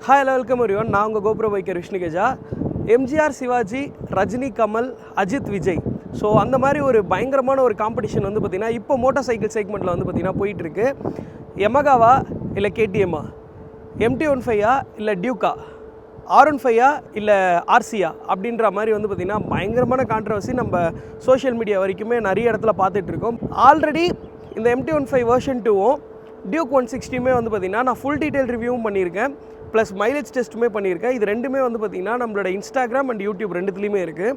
Hi, welcome everyone. நான் உங்கள் கோபுர பைக்கர் விஷ்ணுகேஜா. எம்ஜிஆர் சிவாஜி, ரஜினி கமல், அஜித் விஜய். ஸோ அந்த மாதிரி ஒரு பயங்கரமான ஒரு காம்படிஷன் வந்து பார்த்திங்கன்னா இப்போ மோட்டார் சைக்கிள் செக்மெண்ட்டில் வந்து பார்த்திங்கன்னா போயிட்டுருக்கு. யமகாவா இல்லை கேடிஎம்மா, MT-15 இல்லை டியூக்கா, R15 இல்லை ஆர்சியா அப்படின்ற மாதிரி வந்து பார்த்திங்கன்னா பயங்கரமான கான்ட்ரவர்சி நம்ம சோஷியல் மீடியா வரைக்குமே நிறைய இடத்துல பார்த்துட்ருக்கோம். ஆல்ரெடி இந்த MT-15 வெர்ஷன் 2வும் டியூக் 160மே வந்து பார்த்திங்கன்னா நான் ஃபுல் டீட்டெயில் ரிவ்யூவும் பண்ணியிருக்கேன், ப்ளஸ் மைலேஜ் டெஸ்ட்டுமே பண்ணியிருக்கேன். இது ரெண்டுமே வந்து பார்த்திங்கன்னா நம்மளோட இன்ஸ்டாகிராம் அண்ட் யூடியூப் ரெண்டுத்துலேயுமே இருக்குது.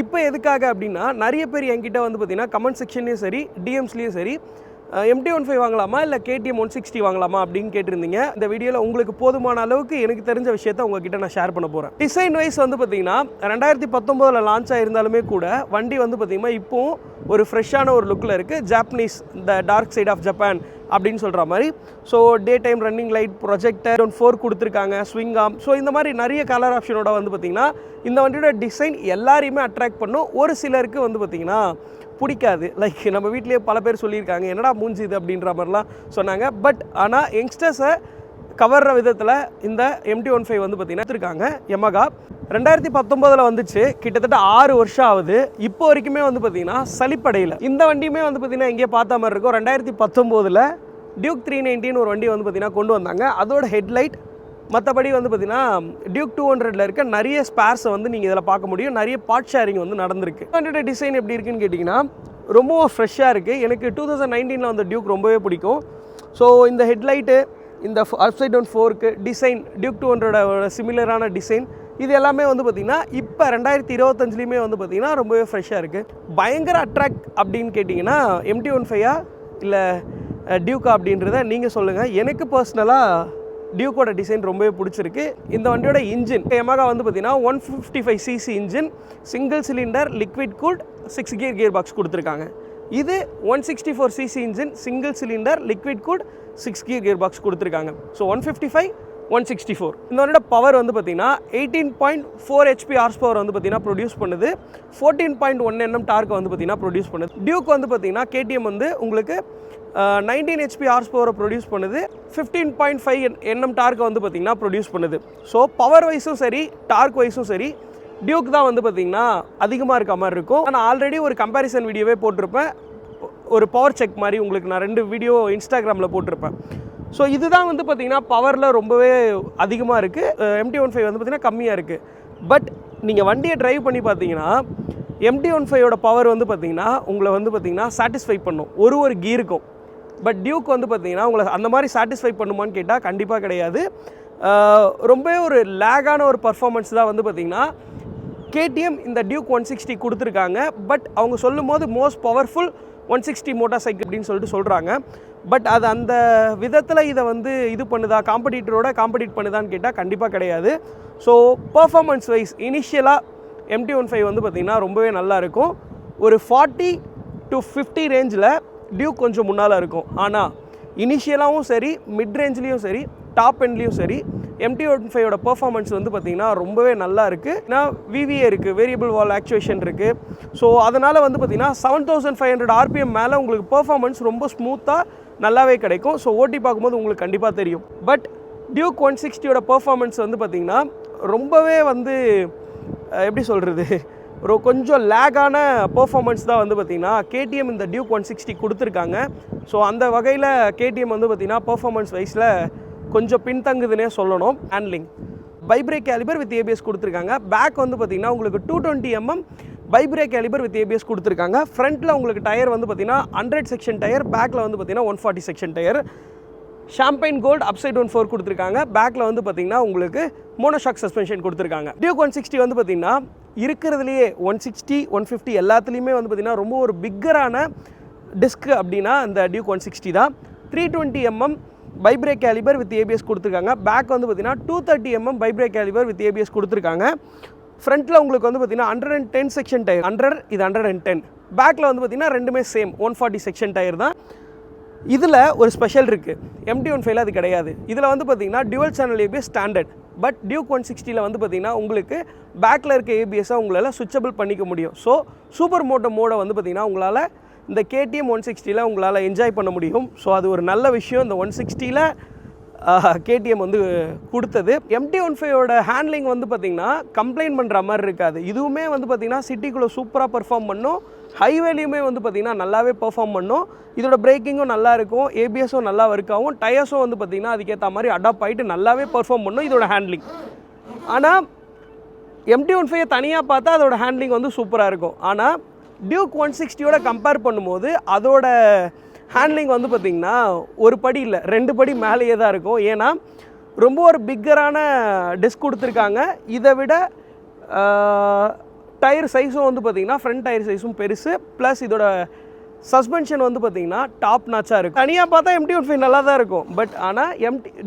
இப்போ எதுக்காக அப்படின்னா நிறைய பேர் என்கிட்ட வந்து பார்த்திங்கன்னா கமெண்ட் செக்ஷன்லேயும் சரி டிஎம்ஸ்லேயும் சரி MT-15 வாங்கலாமா இல்லை KTM 160 வாங்கலாமா அப்படின்னு கேட்டிருந்தீங்க. இந்த வீடியோவில் உங்களுக்கு போதுமான அளவுக்கு எனக்கு தெரிஞ்ச விஷயத்த உங்ககிட்ட நான் ஷேர் பண்ண போகிறேன். டிசைன் வைஸ் வந்து பார்த்திங்கன்னா 2019 லான்ச் ஆகிருந்தாலுமே கூட வண்டி வந்து பார்த்திங்கன்னா இப்போவும் ஒரு ஃப்ரெஷ்ஷான ஒரு லுக்கில் இருக்குது. ஜாப்பனீஸ் இந்த டார்க் சைட் ஆஃப் ஜப்பான் அப்படின்னு சொல்கிற மாதிரி. So day time running light, projector 4 கொடுத்துருக்காங்க, ஸ்விங் ஆம். ஸோ இந்த மாதிரி நிறைய கலர் ஆப்ஷனோட வந்து பார்த்திங்கன்னா இந்த வண்டியோட டிசைன் எல்லாரையுமே அட்ராக்ட் பண்ணும். ஒரு சிலருக்கு வந்து பார்த்திங்கன்னா பிடிக்காது. லைக் நம்ம வீட்லேயே பல பேர் சொல்லியிருக்காங்க என்னடா மூஞ்சி இது அப்படின்ற மாதிரிலாம் சொன்னாங்க. பட் ஆனால் யங்ஸ்டர்ஸை கவர்ற விதத்தில் இந்த MT-15 வந்து பார்த்திங்கன்னா எடுத்துருக்காங்க. யமகா 2019 வந்துச்சு, கிட்டத்தட்ட 6 வருஷம் ஆகுது. இப்போ வரைக்குமே வந்து பார்த்திங்கன்னா சலிப்படையில். இந்த வண்டியுமே வந்து பார்த்திங்கன்னா எங்கேயே பார்த்த மாதிரி இருக்கும். 2019 டியூக் 390 ஒரு வண்டி வந்து பார்த்திங்கன்னா கொண்டு வந்தாங்க. அதோட ஹெட்லைட் மற்றபடி வந்து பார்த்திங்கன்னா டியூக் 200 இருக்க நிறைய ஸ்பேர்ஸை வந்து நீங்கள் இதில் பார்க்க முடியும். நிறைய பார்ட் ஷேரிங் வந்து நடந்திருக்கு. வண்டியோட டிசைன் எப்படி இருக்குன்னு கேட்டிங்கன்னா ரொம்பவும் ஃப்ரெஷ்ஷாக இருக்குது. எனக்கு 2019 வந்த டியூக் ரொம்பவே பிடிக்கும். ஸோ இந்த ஹெட்லைட்டு, இந்த அப்சைட் டவுன் ஃபோர்க்கு டிசைன், டியூக் 200 சிமிலரான டிசைன், இது எல்லாமே வந்து பார்த்திங்கன்னா இப்போ 2025லேயுமே வந்து பார்த்திங்கன்னா ரொம்பவே ஃப்ரெஷ்ஷாக இருக்குது. பயங்கர அட்ராக்ட் அப்படின்னு கேட்டிங்கன்னா MT-15 இல்லை டியூக்கா அப்படின்றத நீங்கள் சொல்லுங்கள். எனக்கு பர்சனலாக டியூக்கோட டிசைன் ரொம்பவே பிடிச்சிருக்கு. இந்த வண்டியோட இன்ஜின் யமகா வந்து பார்த்திங்கன்னா 155cc engine, single cylinder, liquid cooled, 6 gear box கொடுத்துருக்காங்க. இது 164cc engine, single cylinder, liquid cooled, 6 gear box கொடுத்துருக்காங்க. ஸோ 155, 164. இந்த வண்டியோட பவர் வந்து பார்த்திங்கன்னா 18.4 HP ஹார்ஸ் பவர் வந்து பார்த்திங்கன்னா ப்ரொடியூஸ் பண்ணுது. 14.1 Nm டார்க் வந்து பார்த்திங்கன்னா ப்ரொடியூஸ் பண்ணுது. டியூக் வந்து பார்த்திங்கன்னா KTM வந்து உங்களுக்கு 19 HP ஹார்ஸ் பவரை ப்ரொடியூஸ் பண்ணுது. 15.5 Nm டார்க் வந்து பார்த்திங்கன்னா ப்ரொடியூஸ் பண்ணுது. ஸோ பவர் வைஸும் சரி டார்க் வைஸும் சரி டியூக் தான் வந்து பார்த்திங்கன்னா அதிகமாக இருக்க மாதிரி இருக்கும். நான் ஆல்ரெடி ஒரு கம்பேரிசன் வீடியோவே போட்டிருப்பேன், ஒரு பவர் செக் மாதிரி உங்களுக்கு நான் 2 வீடியோ இன்ஸ்டாகிராமில் போட்டிருப்பேன். ஸோ இதுதான் வந்து பார்த்திங்கன்னா பவரில் ரொம்பவே அதிகமாக இருக்குது. MT-15 வந்து பார்த்திங்கன்னா கம்மியாக இருக்குது. பட் நீங்கள் வண்டியை ட்ரைவ் பண்ணி பார்த்தீங்கன்னா MT-15 பவர் வந்து பார்த்திங்கன்னா உங்களை வந்து பார்த்திங்கன்னா சாட்டிஸ்ஃபை பண்ணும் ஒரு கீருக்கும். பட் டியூக் வந்து பார்த்திங்கன்னா உங்களை அந்த மாதிரி சாட்டிஸ்ஃபை பண்ணுமான்னு கேட்டால் கண்டிப்பாக கிடையாது. ரொம்பவே ஒரு லேகான ஒரு பர்ஃபார்மன்ஸ் தான் வந்து பார்த்திங்கன்னா KTM இந்த டியூக் 160 கொடுத்துருக்காங்க. பட் அவங்க சொல்லும் போது மோஸ்ட் பவர்ஃபுல் 160 மோட்டார் சைக்கிள் அப்படின்னு சொல்லிட்டு சொல்கிறாங்க. பட் அது அந்த விதத்தில் இதை வந்து இது பண்ணுதா, காம்படிட்டரோட காம்படிட் பண்ணுதான்னு கேட்டால் கண்டிப்பாக கிடையாது. ஸோ பர்ஃபார்மன்ஸ் வைஸ் இனிஷியலாக MT-15 வந்து பார்த்திங்கன்னா ரொம்பவே நல்லா இருக்கும். ஒரு 40 to 50 ரேஞ்சில் டியூக் கொஞ்சம் முன்னால் இருக்கும். ஆனால் இனிஷியலாகவும் சரி, மிட் ரேஞ்ச்லேயும் சரி, டாப் எண்ட்லேயும் சரி MT-15 பர்ஃபார்மன்ஸ் வந்து பார்த்திங்கன்னா ரொம்பவே நல்லா இருக்குது. ஏன்னா VVA இருக்குது, வேரியபிள் வால் ஆக்சுவேஷன் இருக்குது. ஸோ அதனால் வந்து பார்த்திங்கன்னா 7500 RPM மேலே உங்களுக்கு பர்ஃபார்மன்ஸ் ரொம்ப ஸ்மூத்தாக நல்லாவே கிடைக்கும். ஸோ ஓட்டி பார்க்கும்போது உங்களுக்கு கண்டிப்பாக தெரியும். பட் டியூக் 160 பர்ஃபார்மன்ஸ் வந்து பார்த்திங்கன்னா ரொம்பவே வந்து எப்படி சொல்கிறது, கொஞ்சம் லேகான பர்ஃபார்மன்ஸ் தான் வந்து பார்த்திங்கன்னா KTM இந்த டியூக் 160 கொடுத்துருக்காங்க. ஸோ அந்த வகையில் KTM வந்து பார்த்திங்கன்னா பர்ஃபார்மன்ஸ் வைஸில் கொஞ்சம் பின்தங்குதுன்னே சொல்லணும். ஹேண்ட்லிங் பைப்ரேக் கேலிபர் வித் ABS கொடுத்துருக்காங்க. பேக் வந்து பார்த்திங்கன்னா உங்களுக்கு 220 mm பைப்ரேக் கேலிபர் வித் ABS கொடுத்துருக்காங்க. ஃப்ரண்ட்டில் உங்களுக்கு டயர் வந்து பார்த்திங்கன்னா 100 செக்ஷன் டயர், பேக்கில் வந்து பார்த்திங்கன்னா 140 section tyre. Champagne gold upside down 4 கொடுத்துருக்காங்க. பேக்கில் வந்து பார்த்திங்கன்னா உங்களுக்கு மோனோஷாக் சஸ்பென்ஷன் கொடுத்துருக்காங்க. டியூக் 160 வந்து பார்த்திங்கன்னா இருக்கிறதுலையே 160, 150 எல்லாத்துலேயுமே வந்து பார்த்திங்கன்னா ரொம்ப ஒரு பிக்கரான டிஸ்க் அப்படின்னா இந்த டியூக் 160 தான். 320 mm பைப்ரேக் கேலிபர் வித் ABS கொடுத்துருக்காங்க. பேக் வந்து பார்த்திங்கன்னா 230 mm பைப்ரேக் கேலிபர் வித் ABS கொடுத்துருக்காங்க. ஃப்ரண்ட்டில் உங்களுக்கு வந்து பார்த்திங்கன்னா 110 செக்ஷன் டயர், 100 இது 110. பேக்கில் வந்து பார்த்திங்கன்னா ரெண்டுமே சேம் 140 செக்ஷன் டயர் தான். இதில் ஒரு ஸ்பெஷல் இருக்குது, MT-15 அது கிடையாது. இதில் வந்து பார்த்திங்கன்னா dual channel ABS standard. But Duke 160 வந்து பார்த்திங்கன்னா உங்களுக்கு பேக்கில் இருக்க ABS-ஐ உங்களால் சுவிச்சபிள் பண்ணிக்க முடியும். ஸோ சூப்பர் மோட்டோ மோடை வந்து பார்த்திங்கன்னா உங்களால் இந்த KTM 160 உங்களால் என்ஜாய் பண்ண முடியும். ஸோ அது ஒரு நல்ல விஷயம். இந்த 160 கேடிஎம் வந்து கொடுத்தது. MT-15ஓட ஹேண்ட்லிங் வந்து பார்த்திங்கன்னா கம்ப்ளைண்ட் பண்ணுற மாதிரி இருக்காது. இதுவுமே வந்து பார்த்திங்கன்னா சிட்டிக்குள்ளே சூப்பராக பெர்ஃபார்ம் பண்ணும், ஹைவேலையுமே வந்து பார்த்திங்கன்னா நல்லாவே பெர்ஃபார்ம் பண்ணும். இதோட பிரேக்கிங்கும் நல்லா இருக்கும், ஏபிஎஸும் நல்லா ஒர்க் ஆகும், டயர்ஸும் வந்து பார்த்திங்கன்னா அதுக்கேற்ற மாதிரி அடாப்ட் ஆகிட்டு நல்லாவே பெர்ஃபார்ம் பண்ணும் இதோட ஹேண்ட்லிங். ஆனால் MT-15 தனியாக பார்த்தா அதோட ஹேண்ட்லிங் வந்து சூப்பராக இருக்கும். ஆனால் டியூக் 160யோட கம்பேர் பண்ணும்போது அதோட ஹேண்ட்லிங் வந்து பார்த்திங்கன்னா ஒரு படி இல்லை 2 படி மேலேயே தான் இருக்கும். ஏன்னா ரொம்ப ஒரு பிக்கரான டிஸ்க் கொடுத்துருக்காங்க. இதை விட டயர் சைஸும் வந்து பார்த்திங்கன்னா ஃப்ரண்ட் டயர் சைஸும் பெருசு, ப்ளஸ் இதோட சஸ்பென்ஷன் வந்து பார்த்திங்கன்னா டாப் நாச்சாக இருக்கும். தனியாக பார்த்தா MT-15 நல்லா தான் இருக்கும், பட் ஆனால்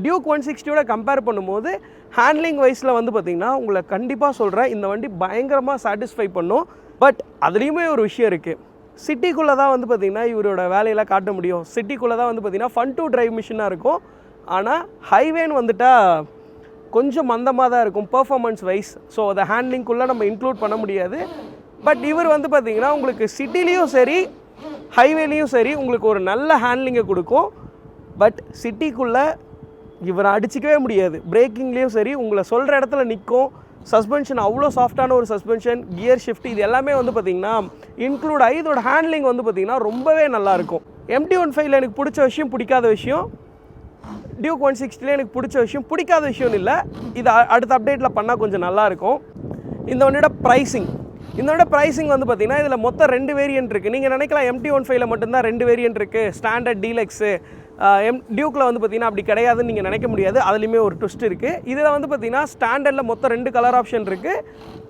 டியூக் 160யோட கம்பேர் பண்ணும்போது ஹேண்ட்லிங் வைஸில் வந்து பார்த்திங்கன்னா உங்களை கண்டிப்பாக சொல்கிறேன் இந்த வண்டி பயங்கரமாக சாட்டிஸ்ஃபை பண்ணும். பட் அதுலேயுமே ஒரு விஷயம் இருக்குது, சிட்டிக்குள்ளே தான் வந்து பார்த்திங்கன்னா இவரோட வேலையெல்லாம் காட்ட முடியும். சிட்டிக்குள்ளே தான் வந்து பார்த்திங்கன்னா ஃபன் டு டிரைவ் மிஷினாக இருக்கும். ஆனால் ஹைவேன்னு வந்துட்டால் கொஞ்சம் மந்தமாக தான் இருக்கும் பர்ஃபார்மன்ஸ் வைஸ். ஸோ அதை ஹேண்ட்லிங்குள்ளே நம்ம இன்க்ளூட் பண்ண முடியாது. பட் இவர் வந்து பார்த்திங்கன்னா உங்களுக்கு சிட்டிலையும் சரி ஹைவேலையும் சரி உங்களுக்கு ஒரு நல்ல ஹேண்ட்லிங்கை கொடுக்கும். பட் சிட்டிக்குள்ளே இவரை அடிச்சிக்கவே முடியாது. பிரேக்கிங்லேயும் சரி உங்களை சொல்கிற இடத்துல நிற்கும். சஸ்பென்ஷன் அவ்வளோ சாஃப்டான ஒரு சஸ்பென்ஷன், கியர் ஷிஃப்ட், இது எல்லாமே வந்து பார்த்திங்கன்னா இன்க்ளூட் ஆகி இதோட ஹேண்ட்லிங் வந்து பார்த்திங்கன்னா ரொம்பவே நல்லாயிருக்கும். MT-15 எனக்கு பிடிச்ச விஷயம், பிடிக்காத விஷயம், டியூக் 160 எனக்கு பிடிச்ச விஷயம், பிடிக்காத விஷயம் இல்லை, இது அடுத்த அப்டேட்டில் பண்ணால் கொஞ்சம் நல்லாயிருக்கும். இந்த வண்டியோட ப்ரைஸிங் வந்து பார்த்திங்கன்னா இதில் மொத்தம் 2 வேரியன்ட் இருக்குது. நீங்கள் நினைக்கலாம் MT-15 மட்டும்தான் 2 வேரியன்ட் இருக்குது, ஸ்டாண்டர்ட், டீலக்ஸு. டியூக்கில் வந்து பார்த்திங்கன்னா அப்படி கிடையாதுன்னு நீங்கள் நினைக்க முடியாது, அதுலேயுமே ஒரு ட்விஸ்ட் இருக்குது. இதில் வந்து பார்த்திங்கன்னா ஸ்டாண்டர்டில் மொத்தம் 2 கலர் ஆப்ஷன் இருக்குது.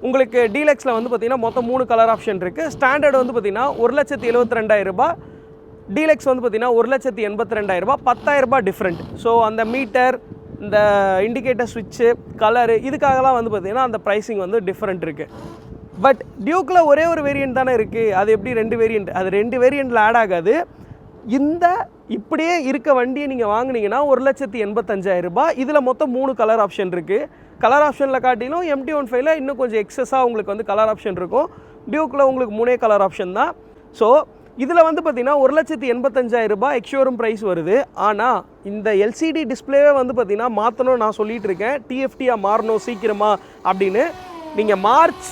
உங்களுக்கு டீலக்ஸில் வந்து பார்த்திங்கன்னா மொத்தம் 3 கலர் ஆப்ஷன் இருக்குது. ஸ்டாண்டர்ட் வந்து பார்த்திங்கன்னா 1,72,000 ரூபாய், டீலக்ஸ் வந்து பார்த்திங்கன்னா 1,82,000 ரூபாய், 10,000 ரூபாய் டிஃப்ரெண்ட். ஸோ அந்த மீட்டர், இந்த இண்டிகேட்டர் ஸ்விட்சு, கலரு, இதுக்காகலாம் வந்து பார்த்திங்கன்னா அந்த ப்ரைஸிங் வந்து டிஃப்ரெண்ட் இருக்குது. பட் டியூக்கில் ஒரே ஒரு வேரியண்ட் தானே இருக்குது, அது எப்படி 2 வேரியண்ட்? அது 2 வேரியண்ட்டில் ஆட் ஆகாது. இந்த இப்படியே இருக்க வண்டியை நீங்கள் வாங்கினீங்கன்னா 1,85,000 ரூபாய். இதில் மொத்தம் 3 கலர் ஆப்ஷன் இருக்குது. கலர் ஆப்ஷனில் காட்டிலும் MT-15 இன்னும் கொஞ்சம் எக்ஸஸாக உங்களுக்கு வந்து கலர் ஆப்ஷன் இருக்கும். டியூக்கில் உங்களுக்கு 3 கலர் ஆப்ஷன் தான். ஸோ இதில் வந்து பார்த்திங்கன்னா 1,85,000 ரூபாய் எக்ஸ்ஷோரூம் ப்ரைஸ் வருது. ஆனால் இந்த எல்சிடி டிஸ்பிளேவே வந்து பார்த்திங்கன்னா மாற்றணும் நான் சொல்லிகிட்டு இருக்கேன், டிஎஃப்டியாக மாறணும் சீக்கிரமாக அப்படின்னு. நீங்கள் மார்ச்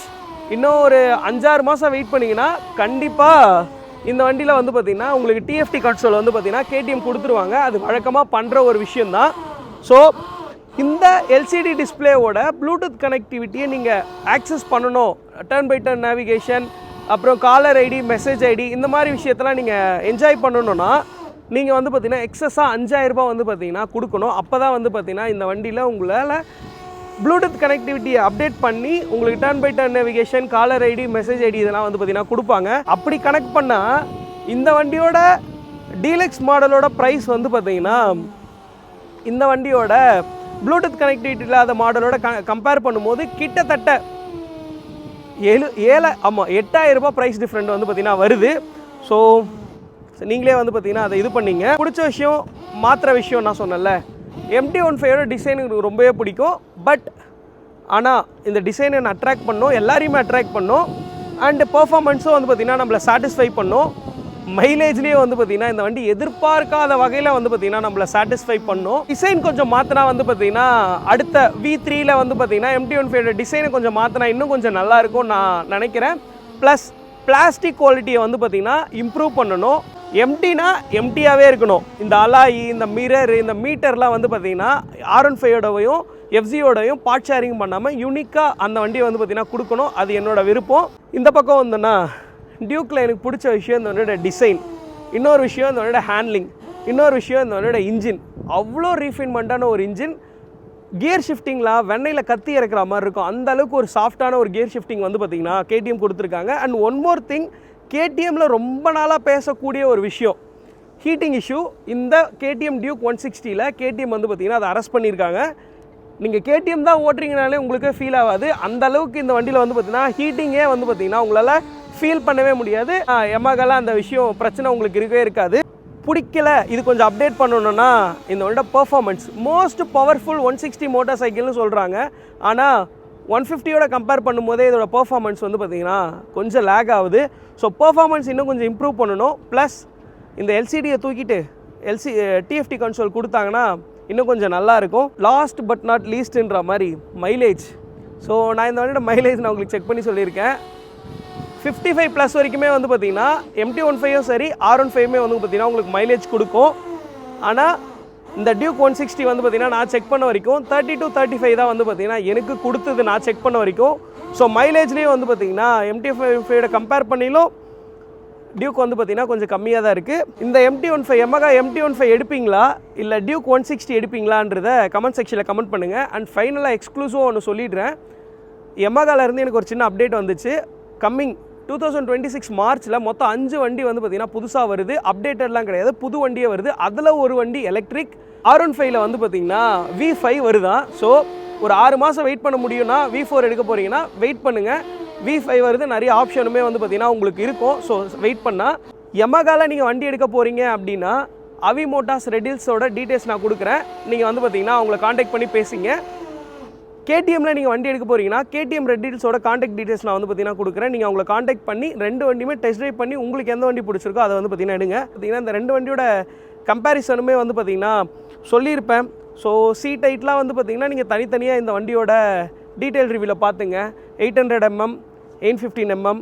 இன்னும் ஒரு 5-6 மாதம் வெயிட் பண்ணிங்கன்னா கண்டிப்பாக இந்த வண்டியில் வந்து பார்த்திங்கன்னா உங்களுக்கு டிஎஃப்டி கன்சோல் வந்து பார்த்திங்கன்னா கேடிஎம் கொடுத்துருவாங்க. அது வழக்கமாக பண்ணுற ஒரு விஷயந்தான். ஸோ இந்த எல்சிடி டிஸ்பிளேவோட ப்ளூடூத் கனெக்டிவிட்டியை நீங்கள் ஆக்சஸ் பண்ணணும், டர்ன் பை டர்ன் நேவிகேஷன், அப்புறம் காலர் ஐடி, மெசேஜ் ஐடி, இந்த மாதிரி விஷயத்தெல்லாம் நீங்கள் என்ஜாய் பண்ணணுன்னா நீங்கள் வந்து பார்த்திங்கன்னா எக்ஸஸாக 5,000 ரூபாய் வந்து பார்த்திங்கன்னா கொடுக்கணும். அப்போ தான் வந்து பார்த்திங்கன்னா இந்த வண்டியில் உங்களால் ப்ளூடூத் கனெக்டிவிட்டியை அப்டேட் பண்ணி உங்களுக்கு turn by turn navigation, caller ID, message ID இதெல்லாம் வந்து பார்த்திங்கன்னா கொடுப்பாங்க. அப்படி கனெக்ட் பண்ணால் இந்த வண்டியோட டீலக்ஸ் மாடலோட ப்ரைஸ் வந்து பார்த்திங்கன்னா இந்த வண்டியோட ப்ளூடூத் கனெக்டிவிட்டி இல்லாத மாடலோட கம்பேர் பண்ணும்போது கிட்டத்தட்ட 8,000 ரூபாய் ப்ரைஸ் டிஃப்ரெண்ட் வந்து பார்த்திங்கன்னா வருது. ஸோ நீங்களே வந்து பார்த்திங்கன்னா அதை இது பண்ணிங்க. பிடிச்ச விஷயம், மாத்திர விஷயம் நான் சொன்னேன்ல, MT-15 டிசைன் எனக்கு ரொம்பவே பிடிக்கும். பட் ஆனால் இந்த டிசைன் என்னை அட்ராக்ட் பண்ணும், எல்லாரையுமே அட்ராக்ட் பண்ணும். அண்டு பர்ஃபார்மன்ஸும் வந்து பார்த்திங்கன்னா நம்மளை சாட்டிஸ்ஃபை பண்ணும். மைலேஜ்லேயே வந்து பார்த்திங்கன்னா இந்த வண்டி எதிர்பார்க்காத வகையில் வந்து பார்த்திங்கன்னா நம்மளை சாட்டிஸ்ஃபை பண்ணும். டிசைன் கொஞ்சம் மாற்றினா வந்து பார்த்திங்கன்னா அடுத்த V3ல வந்து பார்த்திங்கன்னா MT-15 டிசைனை கொஞ்சம் மாற்றினா இன்னும் கொஞ்சம் நல்லாயிருக்கும் நான் நினைக்கிறேன். ப்ளஸ் பிளாஸ்டிக் குவாலிட்டியை வந்து பார்த்திங்கன்னா இம்ப்ரூவ் பண்ணணும். எம்டினா எம்டியாகவே இருக்கணும். இந்த அலாயி, இந்த மிரர், இந்த மீட்டர்லாம் வந்து பார்த்திங்கன்னா R15ஓடையும் FZ-ஓடையும் பார்ட் ஷேரிங் பண்ணாமல் யூனிக்காக அந்த வண்டியை வந்து பார்த்திங்கன்னா கொடுக்கணும். அது என்னோட விருப்பம். இந்த பக்கம் வந்தோன்னா டியூக்கில் எனக்கு பிடிச்ச விஷயம் இந்த வண்டியோட டிசைன், இன்னொரு விஷயம் இந்த வண்டியோட ஹேண்ட்லிங், இன்னொரு விஷயம் இந்த வண்டியோட இன்ஜின். அவ்வளோ ரீஃபைன்மெண்ட்டான ஒரு இன்ஜின். கியர் ஷிஃப்டிங்லாம் வெண்ணையில் கத்தி இறக்குற மாதிரி இருக்கும், அந்த அளவுக்கு ஒரு சாஃப்டான ஒரு கியர் ஷிஃப்டிங் வந்து பார்த்திங்கன்னா KTM கொடுத்துருக்காங்க. அண்ட் ஒன் மோர் திங், KTMல ரொம்ப நாளாக பேசக்கூடிய ஒரு விஷயம், ஹீட்டிங் இஷ்யூ. இந்த KTM டியூக் 160ல் KTM வந்து பார்த்திங்கன்னா அதை அரெஸ்ட் பண்ணியிருக்காங்க. நீங்கள் KTM தான் ஓட்டுறீங்கனாலே உங்களுக்கு ஃபீல் ஆகாது. அந்த அளவுக்கு இந்த வண்டியில் வந்து பார்த்திங்கன்னா ஹீட்டிங்கே வந்து பார்த்திங்கன்னா உங்களால் ஃபீல் பண்ணவே முடியாது. எமகால அந்த விஷயம் பிரச்சனை உங்களுக்கு இருக்கவே இருக்காது. பிடிக்கல, இது கொஞ்சம் அப்டேட் பண்ணணுன்னா இந்த வண்டியோட பர்ஃபார்மன்ஸ் மோஸ்ட் பவர்ஃபுல் 160 மோட்டார் சைக்கிள்னு சொல்கிறாங்க. ஆனால் 150யோட கம்பேர் பண்ணும்போதே இதோட பர்ஃபார்மன்ஸ் வந்து பார்த்திங்கன்னா கொஞ்சம் லேக் ஆகுது. ஸோ பர்ஃபார்மன்ஸ் இன்னும் கொஞ்சம் இம்ப்ரூவ் பண்ணணும். ப்ளஸ் இந்த எல்சிடியை தூக்கிட்டு TFT கன்சோல் கொடுத்தாங்கன்னா இன்னும் கொஞ்சம் நல்லாயிருக்கும். லாஸ்ட் பட் நாட் லீஸ்ட்ன்ற மாதிரி மைலேஜ். ஸோ நான் இந்த வண்டியோட மைலேஜ் நான் உங்களுக்கு செக் பண்ணி சொல்லியிருக்கேன். 55+ வரைக்குமே வந்து பார்த்திங்கன்னா MT-15 சரி R15 வந்து பார்த்திங்கன்னா உங்களுக்கு மைலேஜ் கொடுக்கும். ஆனால் இந்த டியூக் 160 வந்து பார்த்திங்கன்னா நான் செக் பண்ண வரைக்கும் 30 to 35 தான் வந்து பார்த்திங்கன்னா எனக்கு கொடுத்தது நான் செக் பண்ண வரைக்கும். ஸோ மைலேஜ்லேயும் வந்து பார்த்திங்கன்னா MT-15 கம்பேர் பண்ணிலும் டியூக் வந்து பார்த்திங்கன்னா கொஞ்சம் கம்மியாக தான் இருக்குது. இந்த MT-15 Yamaha MT-15 எடுப்பீங்களா இல்லை டியூக் 160 எடுப்பீங்களான்றதை கமெண்ட் செக்ஷனில் கமெண்ட் பண்ணுங்கள். அண்ட் ஃபைனலாக எக்ஸ்க்ளூசிவாக ஒன்று சொல்லிடுறேன். Yamahaலேருந்து எனக்கு ஒரு சின்ன அப்டேட் வந்துச்சு. கம்மிங் 2026 மார்ச்சில் மொத்தம் 5 வண்டி வந்து பார்த்திங்கன்னா புதுசாக வருது. அப்டேட்டட்லாம் கிடையாது, புது வண்டியே வருது. அதில் ஒரு வண்டி எலக்ட்ரிக். R15 வந்து பார்த்திங்கன்னா V5 வருதான். ஸோ ஒரு 6 மாதம் வெயிட் பண்ண முடியும்னா V4 எடுக்க போகிறீங்கன்னா வெயிட் பண்ணுங்கள். V5 வருது, நிறைய ஆப்ஷனுமே வந்து பார்த்திங்கன்னா உங்களுக்கு இருக்கும். ஸோ வெயிட் பண்ணால் Yamahaவில் நீங்கள் வண்டி எடுக்க போகிறீங்க அப்படின்னா அவி மோட்டார்ஸ் ரெடில்ஸோட டீட்டெயில்ஸ் நான் கொடுக்குறேன். நீங்கள் வந்து பார்த்திங்கன்னா அவங்கள காண்டாக்ட் பண்ணி பேசிங்க. KTMல நீங்கள் வண்டி எடுக்க போகிறீங்கன்னா KTM ரெடில்ஸோட காண்டாக்ட் டீட்டெயில்ஸ் நான் வந்து பார்த்திங்கன்னா கொடுக்குறேன். நீங்கள் அவங்கள காண்டாக்ட் பண்ணி 2 வண்டியுமே டெஸ்ட் ட்ரைவ் பண்ணி உங்களுக்கு எந்த வண்டி பிடிச்சிருக்கோ அதை வந்து பார்த்திங்கன்னா எடுங்க. பார்த்திங்கன்னா இந்த 2 வண்டியோட கம்பேரிசனுமே வந்து பார்த்திங்கன்னா சொல்லியிருப்பேன். ஸோ சீட் ஹைட்லாம் வந்து பார்த்திங்கன்னா நீங்கள் தனித்தனியாக இந்த வண்டியோட டீட்டெயில் ரிவ்யூவில் பார்த்துங்க. 800 mm, 815 mm,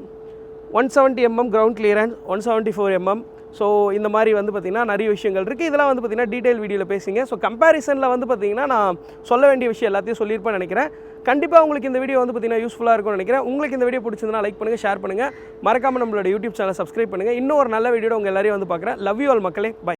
170 mm ground clearance, 174 mm. So இந்த மாதிரி வந்து பார்த்திங்கன்னா நிறைய விஷயங்கள் இருக்குது. இதெல்லாம் வந்து பார்த்திங்கன்னா டீட்டெயில் வீடியோவில் பேசுங்க. ஸோ கம்பேரிசனில் வந்து பார்த்திங்கன்னா நான் சொல்ல வேண்டிய விஷயம் எல்லாத்தையும் சொல்லியிருப்பேன்னு நினைக்கிறேன். கண்டிப்பாக உங்களுக்கு இந்த வீடியோ வந்து பார்த்திங்கன்னா யூஸ்ஃபுல்லாக இருக்கும்னு நினைக்கிறேன். உங்களுக்கு இந்த வீடியோ பிடிச்சிருந்தா லைக் பண்ணுங்கள், ஷேர் பண்ணுங்கள், மறக்காமல் நம்மளோட யூடியூப் சேனல் சப்ஸ்கிரைப் பண்ணுங்கள். இன்னும் ஒரு நல்ல வீடியோ உங்கள் எல்லாரையும் வந்து பார்க்குறேன். லவ் யூ ஆல் மக்களே, பை.